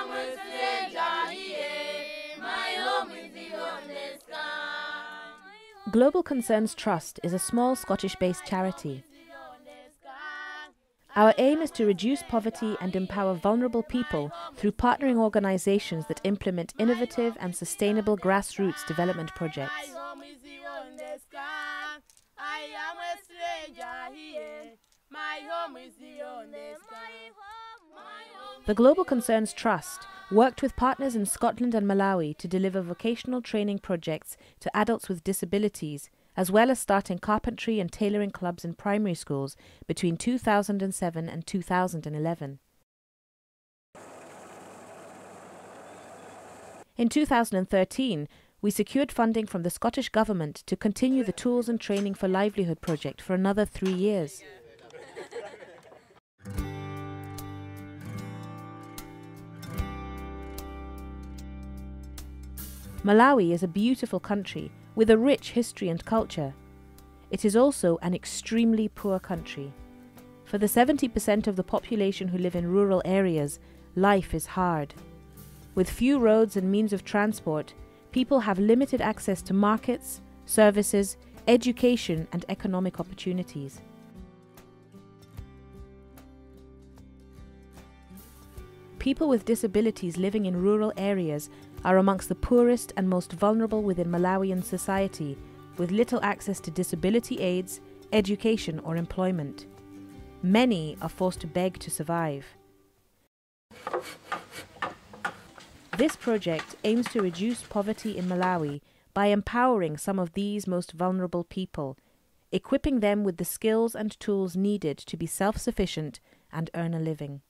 am a stranger here. My home is beyond the sky. Global+Concerns+Trust is a small Scottish-based charity. Our aim is to reduce poverty and empower vulnerable people through partnering organisations that implement innovative and sustainable grassroots development projects. The Global+Concerns+Trust worked with partners in Scotland and Malawi to deliver vocational training projects to adults with disabilities, as well as starting carpentry and tailoring clubs in primary schools between 2007 and 2011. In 2013, we secured funding from the Scottish Government to continue the Tools and Training for Livelihood project for another 3 years. Malawi is a beautiful country with a rich history and culture. It is also an extremely poor country. For the 70% of the population who live in rural areas, life is hard. With few roads and means of transport, people have limited access to markets, services, education, and economic opportunities. People with disabilities living in rural areas are amongst the poorest and most vulnerable within Malawian society, with little access to disability aids, education, or employment. Many are forced to beg to survive. This project aims to reduce poverty in Malawi by empowering some of these most vulnerable people, equipping them with the skills and tools needed to be self-sufficient and earn a living.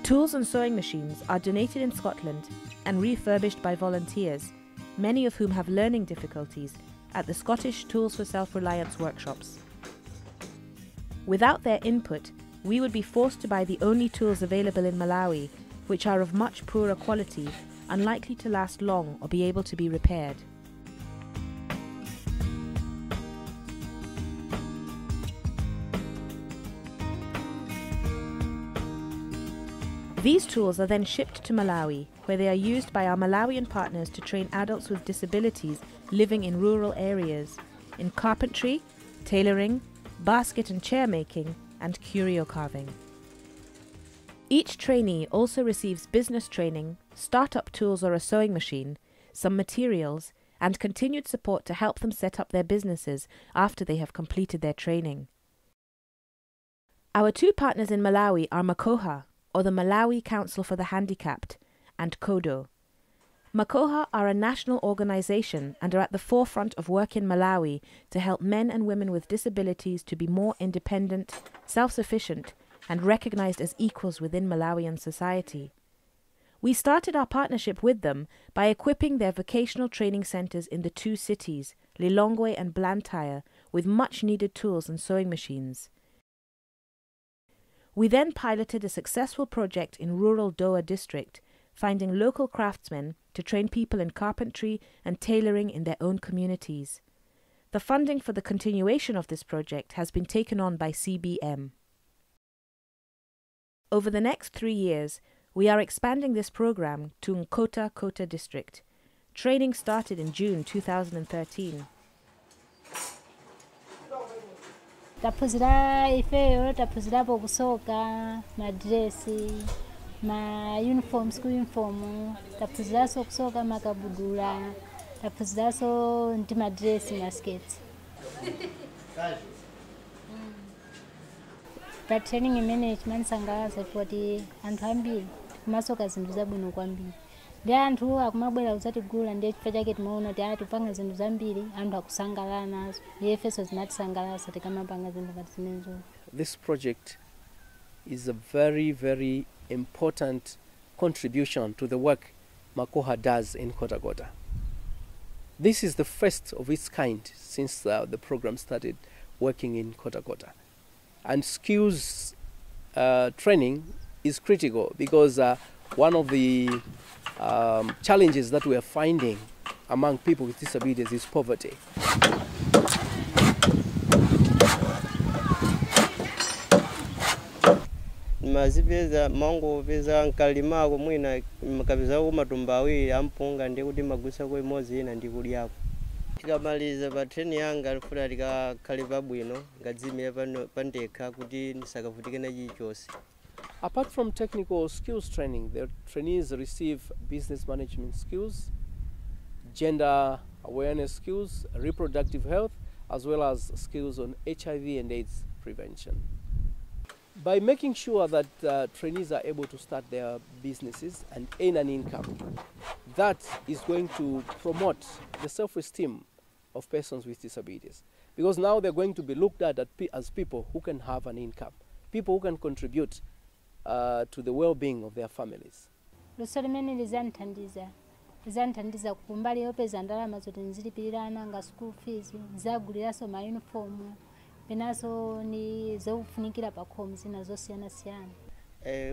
Tools and sewing machines are donated in Scotland and refurbished by volunteers, many of whom have learning difficulties, at the Scottish Tools for Self-Reliance workshops. Without their input, we would be forced to buy the only tools available in Malawi, which are of much poorer quality, unlikely to last long or be able to be repaired. These tools are then shipped to Malawi, where they are used by our Malawian partners to train adults with disabilities living in rural areas in carpentry, tailoring, basket and chair making, and curio carving. Each trainee also receives business training, startup tools or a sewing machine, some materials, and continued support to help them set up their businesses after they have completed their training. Our two partners in Malawi are Makoha, or the Malawi Council for the Handicapped, and Kodo. Makoha are a national organisation and are at the forefront of work in Malawi to help men and women with disabilities to be more independent, self-sufficient, and recognised as equals within Malawian society. We started our partnership with them by equipping their vocational training centres in the two cities, Lilongwe and Blantyre, with much-needed tools and sewing machines. We then piloted a successful project in rural Doa district, finding local craftsmen to train people in carpentry and tailoring in their own communities. The funding for the continuation of this project has been taken on by CBM. Over the next 3 years, we are expanding this program to Nkota district. Training started in June 2013. Tapuzira ifeyo tapuzirapo kusoka madresi ma uniform school uniform tapuziraso kusoka makabudula tapuziraso ndi madresi na sketi. Pa training management sangaza kuti anthu ambiri kumasoka zinthu zabwino kwambiri. Ndi anthu akumabwera kuzatigula ndi chifukwa chake timaona kuti atipanga zinthu zambiri anthu akusangalala nazo. Yefeso zinatisangalatsa tikamapanga zinthu ngati zimenezo. This project is a very, very important contribution to the work Makoha does in Kota. This is the first of its kind since the program started working in Kota. And skills training is critical because one of the challenges that we are finding among people with disabilities is poverty. mazipeza mango peza nkalimako mwina mkapeza ko matumba awiri ampunga ndi kuti magusa ko imodzi ina ndi kudyako. Tikamaliza pa training yanga lifuna likakhale pabwino ngadzimire pandekha kuti ndisakavutike na chilichonse. Apart from technical skills training, the trainees receive business management skills, gender awareness skills, reproductive health, as well as skills on HIV and AIDS prevention. By making sure that trainees are able to start their businesses and earn an income, that is going to promote the self-esteem of persons with disabilities. Because now they're going to be looked at as people who can have an income, people who can contribute to the well-being of their families. Luso limene lizanthandiza kumbali yopeza ndalama zoti nzilipirana nga school fees, zaguliraso ma uniform, penaso ni zofunikira pa khomo zina zosiyana-siyana.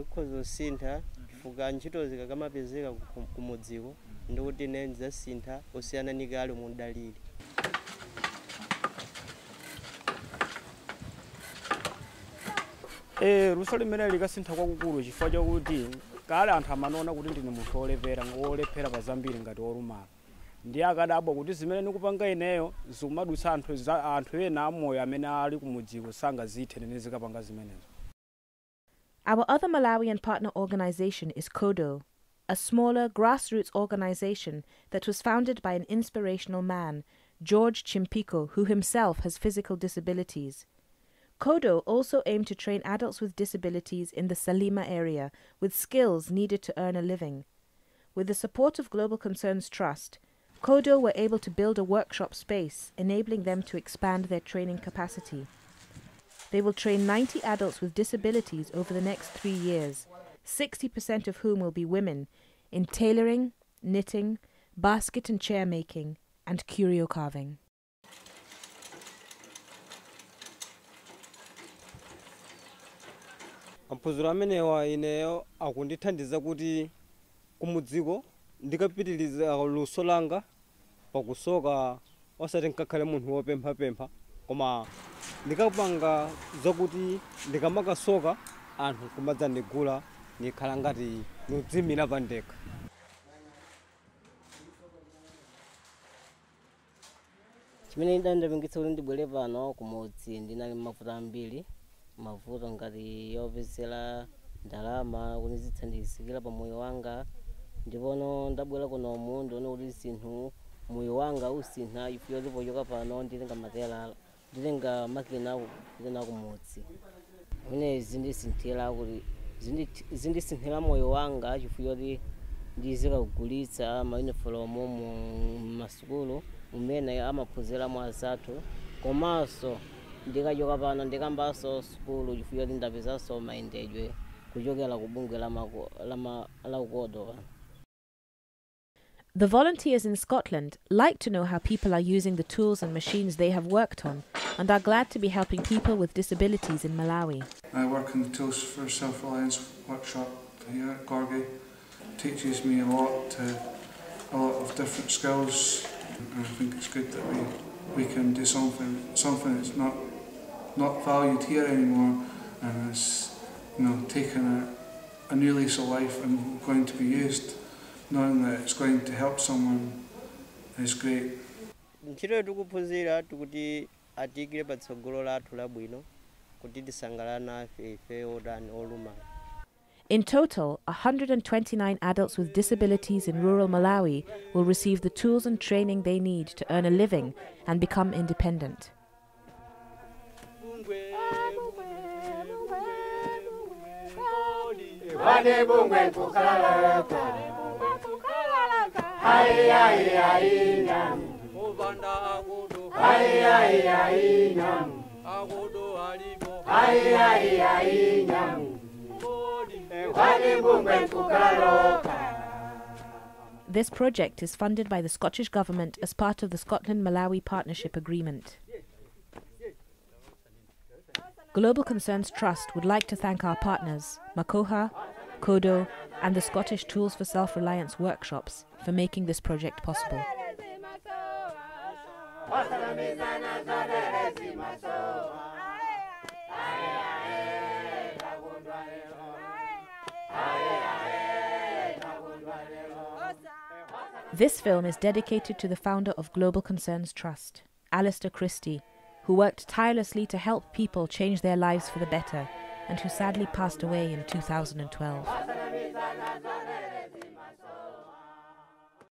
Ukhozo sintha chifukwa ntchito zikakamapezeka kumudziko ndikuti ine zasintha osiyana ndi kale mundalili. Luso limene likasintha kwakukulu chifukwa chakuti kale anthu amanaona kuti ndine munthu olephera pa zambiri ngati olumala. Ndiye akadabwa kuti zimene ndikupanga ineyo zikumadutsa anthu ena amoyo amene ali kumudziko sangazithe nene zikapanga zimenezo. Our other Malawian partner organization is KODO, a smaller grassroots organization that was founded by an inspirational man, George Chimpiko, who himself has physical disabilities. KODO also aimed to train adults with disabilities in the Salima area with skills needed to earn a living. With the support of Global+Concerns+Trust, KODO were able to build a workshop space, enabling them to expand their training capacity. They will train 90 adults with disabilities over the next 3 years, 60% of whom will be women, in tailoring, knitting, basket and chair making, and curio carving. Maphunziro amenewa ineyo akundithandiza kuti kumudziko ndikapitiliza luso langa pakusoka osati nkakhale munthu wopempha koma ndikapanga zakuti ndikamakasoka anthu kumadzandigula ndikhala ngati nudzimira pandekha. Chimene ndandapangitsa kuti ndibwere pano kumudzi ndinali mavuto ambiri, mavuto ngati yopezera ndalama kuti zithandizikira pa moyo wanga, ndipono ndabwera kunomu ndione kuti zinthu moyo wanga usintha ifyo ndipochoka pano ndilenga matela ndilenga makina kupita kumudzi. Mene zindisinthira moyo wanga chifukwa kuti ndizikagulitsa ma uniform mu masukulu umene amaphunzira mwa zathu, komanso ndikachoka pano ndikambaso sukulu chifukwa kuti ndapezanso mayendedwe kuchokera ku bungwe la KODO. The volunteers in Scotland like to know how people are using the tools and machines they have worked on and are glad to be helping people with disabilities in Malawi. I work in the Tools for Self-Reliance workshop here at Gorgie. Teaches me a lot of different skills, and I think it's good that we can do something that's not valued here anymore, and it's taken a new lease of life and going to be used. Knowing that it's going to help someone is great. Ntchito tikuphunzira tikuti atikire patsogolo lathu labwino kuti tisangalale nafe ife odani olumala. In total, 129 adults with disabilities in rural Malawi will receive the tools and training they need to earn a living and become independent. This project is funded by the Scottish Government as part of the Scotland-Malawi Partnership Agreement. Global+Concerns+Trust would like to thank our partners, Makoha, KODO, and the Scottish Tools for Self-Reliance workshops for making this project possible. This film is dedicated to the founder of Global+Concerns+Trust, Alistair Christie, who worked tirelessly to help people change their lives for the better and who sadly passed away in 2012.